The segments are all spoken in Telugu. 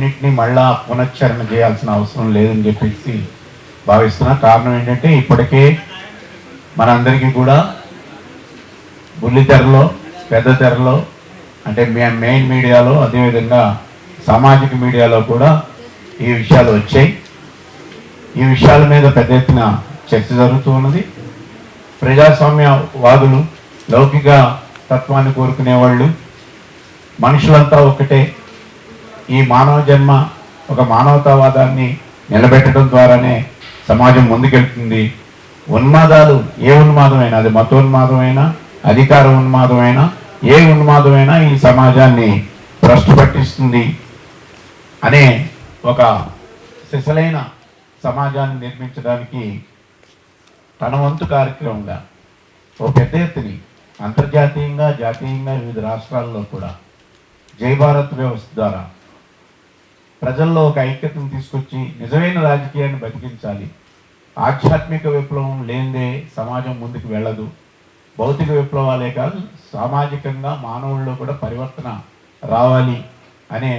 వీటన్నిటిని మళ్ళా పునశ్చరణ చేయాల్సిన అవసరం లేదని చెప్పేసి భావిస్తున్నా. కారణం ఏంటంటే ఇప్పటికే మనందరికీ కూడా బుల్లితెరలో, పెద్ద తెరలో, అంటే మెయిన్ మీడియాలో, అదేవిధంగా సామాజిక మీడియాలో కూడా ఈ విషయాలు వచ్చాయి. ఈ విషయాల మీద పెద్ద ఎత్తున చర్చ జరుగుతూ ఉన్నది. ప్రజాస్వామ్యవాదులు, లౌకిక తత్వాన్ని కోరుకునేవాళ్ళు, మనుషులంతా ఒకటే, ఈ మానవ జన్మ ఒక మానవతావాదాన్ని నిలబెట్టడం ద్వారానే సమాజం ముందుకెళ్తుంది. ఉన్మాదాలు, ఏ ఉన్మాదమైనా, అది మతోన్మాదమైనా, అధికార ఉన్మాదమైనా, ఏ ఉన్మాదమైనా ఈ సమాజాన్ని భ్రష్టు పట్టిస్తుంది అనే ఒక సిసలైన సమాజాన్ని నిర్మించడానికి తన వంతు కార్యక్రమంగా ఓ పెద్ద ఎత్తుని అంతర్జాతీయంగా, జాతీయంగా వివిధ రాష్ట్రాల్లో కూడా జై భారత్ వ్యవస్థ ద్వారా ప్రజల్లో ఒక ఐక్యతను తీసుకొచ్చి నిజమైన రాజకీయాన్ని బతికించాలి. ఆధ్యాత్మిక విప్లవం లేనిదే సమాజం ముందుకు వెళ్ళదు. భౌతిక విప్లవాలే కాదు, సామాజికంగా మానవుల్లో కూడా పరివర్తన రావాలి అనే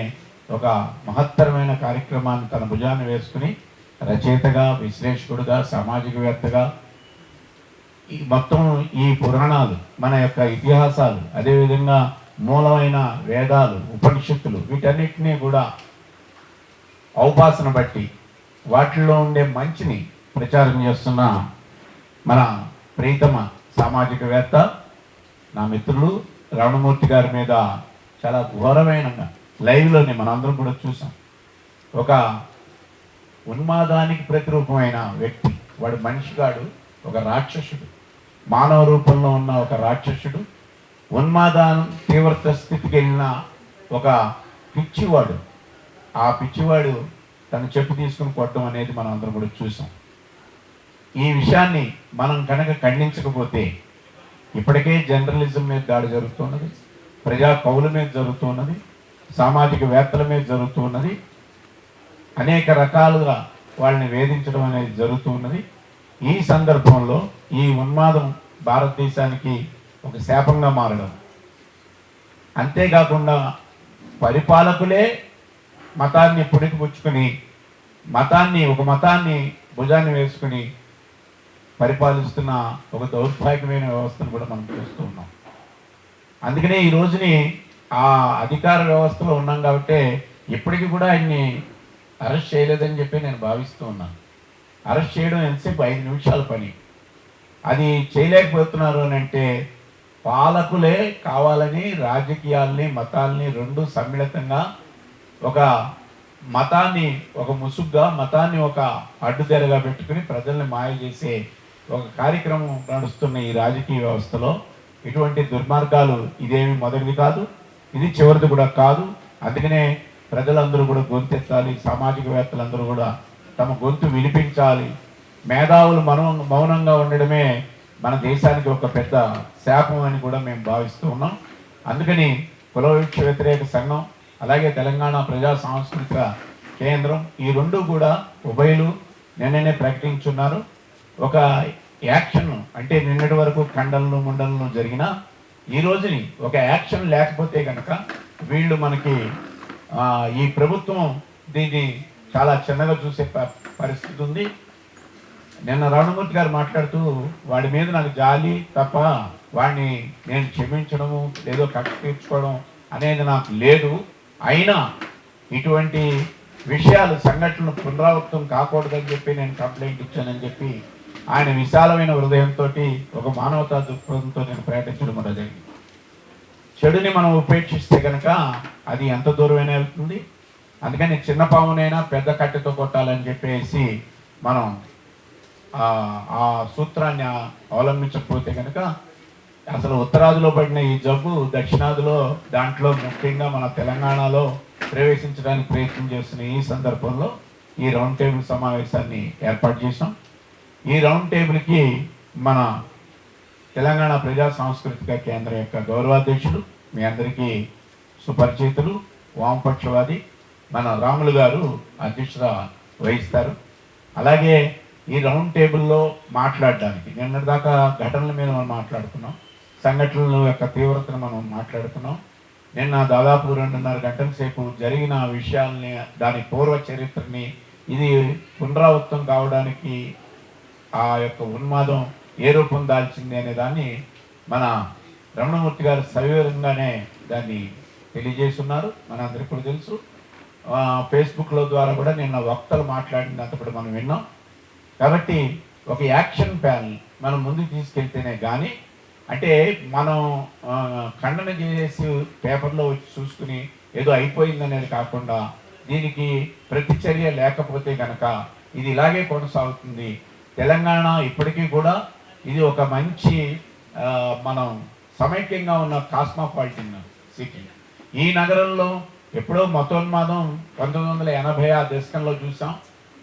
ఒక మహత్తరమైన కార్యక్రమాన్ని తన భుజాన్ని వేసుకుని రచయితగా, విశ్లేషకుడుగా, సామాజికవేత్తగా ఈ మొత్తం ఈ పురాణాలు, మన యొక్క ఇతిహాసాలు, అదేవిధంగా మూలమైన వేదాలు, ఉపనిషత్తులు, వీటన్నిటినీ కూడా ఔపాసన బట్టి వాటిల్లో ఉండే మంచిని ప్రచారం చేస్తున్న మన ప్రీతమ సామాజికవేత్త, నా మిత్రులు రమణమూర్తి గారి మీద చాలా ఘోరమైన లైవ్లోనే మనందరం కూడా చూసాం. ఒక ఉన్మాదానికి ప్రతిరూపమైన వ్యక్తి, వాడు మనిషి కాడు, ఒక రాక్షసుడు, మానవ రూపంలో ఉన్న ఒక రాక్షసుడు, ఉన్మాదం తీవ్రత స్థితికి వెళ్ళిన ఒక పిచ్చివాడు. ఆ పిచ్చివాడు తను చెప్పు తీసుకుని కొట్టడం అనేది మనం అందరం కూడా చూసాం. ఈ విషయాన్ని మనం కనుక ఖండించకపోతే, ఇప్పటికే జర్నలిజం మీద దాడి జరుగుతున్నది, ప్రజా కవుల మీద జరుగుతున్నది, సామాజిక వేత్తల మీద జరుగుతున్నది, అనేక రకాలుగా వాళ్ళని వేధించడం అనేది జరుగుతున్నది. ఈ సందర్భంలో ఈ ఉన్మాదం భారతదేశానికి ఒక శాపంగా మారడం, అంతేకాకుండా పరిపాలకులే మతాన్ని పుణికిపుచ్చుకొని ఒక మతాన్ని భుజాన్ని వేసుకుని పరిపాలిస్తున్న ఒక దౌర్భాగ్యమైన వ్యవస్థను కూడా మనం చూస్తూ ఉన్నాం. అందుకనే ఈ రోజుని ఆ అధికార వ్యవస్థలో ఉన్నాం కాబట్టి ఇప్పటికీ కూడా ఆయన్ని అరెస్ట్ చేయలేదని చెప్పి నేను భావిస్తూ ఉన్నాను. అరెస్ట్ చేయడం ఎంతసేపు 5 నిమిషాల పని. అది చేయలేకపోతున్నారు అని అంటే పాలకులే కావాలని రాజకీయాల్ని, మతాల్ని రెండు సమ్మిళితంగా ఒక మతాన్ని ఒక ముసుగ్గా, మతాన్ని ఒక అడ్డుతెరగా పెట్టుకుని ప్రజల్ని మాయ చేసే ఒక కార్యక్రమం నడుస్తున్న ఈ రాజకీయ వ్యవస్థలో ఇటువంటి దుర్మార్గాలు ఇదేమి మొదటిది కాదు, ఇది చివరిది కూడా కాదు. అందుకనే ప్రజలందరూ కూడా గొంతెత్తాలి, సామాజికవేత్తలందరూ కూడా తమ గొంతు వినిపించాలి. మేధావులు మౌనంగా ఉండడమే మన దేశానికి ఒక పెద్ద శాపం అని కూడా మేము భావిస్తూ ఉన్నాం. అందుకని కుల వివక్ష వ్యతిరేక సంఘం, అలాగే తెలంగాణ ప్రజా సాంస్కృతిక కేంద్రం, ఈ రెండు కూడా ఉభయలు నిన్ననే ప్రకటించున్నారు. ఒక యాక్షన్, అంటే నిన్నటి వరకు ఖండనలు ముండనలు జరిగిన ఈ రోజుని ఒక యాక్షన్ లేకపోతే కనుక వీళ్ళు మనకి ఈ ప్రభుత్వం దీన్ని చాలా చిన్నగా చూసే పరిస్థితి ఉంది. నిన్న రమణమూర్తి గారు మాట్లాడుతూ వాడి మీద నాకు జాలి తప్ప వాడిని నేను క్షమించడము లేదో కక్ష తీర్చుకోవడం అనేది నాకు లేదు. అయినా ఇటువంటి విషయాలు, సంఘటనలు పునరావృతం కాకూడదని చెప్పి నేను కంప్లైంట్ ఇచ్చానని చెప్పి ఆయన విశాలమైన హృదయంతో, ఒక మానవతా దృక్పథంతో నేను ప్రకటించడం జరిగింది. చెడుని మనం ఉపేక్షిస్తే కనుక అది ఎంత దూరమైనా వెళ్తుంది. అందుకని చిన్న పామునైనా పెద్ద కట్టెతో కొట్టాలని చెప్పేసి మనం ఆ సూత్రాన్ని అవలంబించకపోతే కనుక అసలు ఉత్తరాదిలో పడిన ఈ జబ్బు దక్షిణాదిలో, దాంట్లో ముఖ్యంగా మన తెలంగాణలో ప్రవేశించడానికి ప్రయత్నం చేస్తున్న ఈ సందర్భంలో ఈ రౌండ్ టేబుల్ సమావేశాన్ని ఏర్పాటు చేసాం. ఈ రౌండ్ టేబుల్కి మన తెలంగాణ ప్రజా సాంస్కృతిక కేంద్రం యొక్క గౌరవాధ్యక్షులు, మీ అందరికీ సుపరిచితులు, వామపక్షవాది మన రాములు గారు అధ్యక్షత వహిస్తారు. అలాగే ఈ రౌండ్ టేబుల్లో మాట్లాడడానికి నిన్నటిదాకా ఘటనల మీద మనం మాట్లాడుకున్నాం, సంఘటనల యొక్క తీవ్రతను మనం మాట్లాడుకున్నాం. నిన్న దాదాపు 2:30 గంటల సేపు జరిగిన విషయాల్ని, దాని పూర్వ చరిత్రని, ఇది పునరావృతం కావడానికి ఆ యొక్క ఉన్మాదం ఏ రూపం దాల్చింది అనే దాన్ని మన రమణమూర్తి గారు సవివరంగానే దాన్ని తెలియజేస్తున్నారు. మనందరికీ కూడా తెలుసు. ఫేస్బుక్లో ద్వారా కూడా నిన్న వక్తలు మాట్లాడినంత కూడా మనం విన్నాం. కాబట్టి ఒక యాక్షన్ ప్లాన్ మనం ముందుకు తీసుకెళ్తేనే కానీ, అంటే మనం ఖండన చేసి పేపర్లో వచ్చి చూసుకుని ఏదో అయిపోయిందనేది కాకుండా, దీనికి ప్రతిచర్య లేకపోతే కనుక ఇది ఇలాగే కొనసాగుతుంది. తెలంగాణ ఇప్పటికీ కూడా ఇది ఒక మంచి మనం సమైక్యంగా ఉన్న కాస్మోపాలిటన్ సిటీ. ఈ నగరంలో ఎప్పుడో మతోన్మాదం 1980 ఆ దశకంలో చూసాం.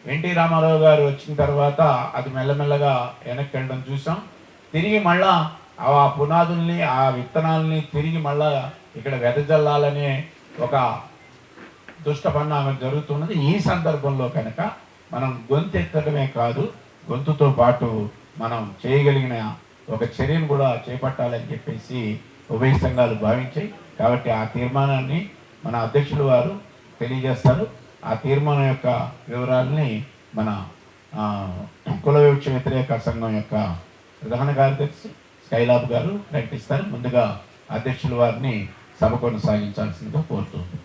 ఎన్టీ రామారావు గారు వచ్చిన తర్వాత అది మెల్లమెల్లగా వెనక్కి వెళ్ళడం చూసాం. తిరిగి మళ్ళా ఆ పునాదుల్ని, ఆ విత్తనాలని తిరిగి మళ్ళా ఇక్కడ వెదజల్లాలనే ఒక దుష్ట పరిణామం జరుగుతున్నది. ఈ సందర్భంలో కనుక మనం గొంతెత్తడమే కాదు, గొంతుతో పాటు మనం చేయగలిగిన ఒక చర్యను కూడా చేపట్టాలని చెప్పేసి ఉభయ సంఘాలు భావించాయి. కాబట్టి ఆ తీర్మానాన్ని మన అధ్యక్షులు వారు తెలియజేస్తారు. ఆ తీర్మానం యొక్క వివరాలని మన కుల వివక్ష వ్యతిరేక సంఘం యొక్క ప్రధాన కార్యదర్శి స్కైలాబ్ గారు ప్రకటిస్తారు. ముందుగా అధ్యక్షుల వారిని సభ కొనసాగించాల్సిందిగా కోరుతుంది.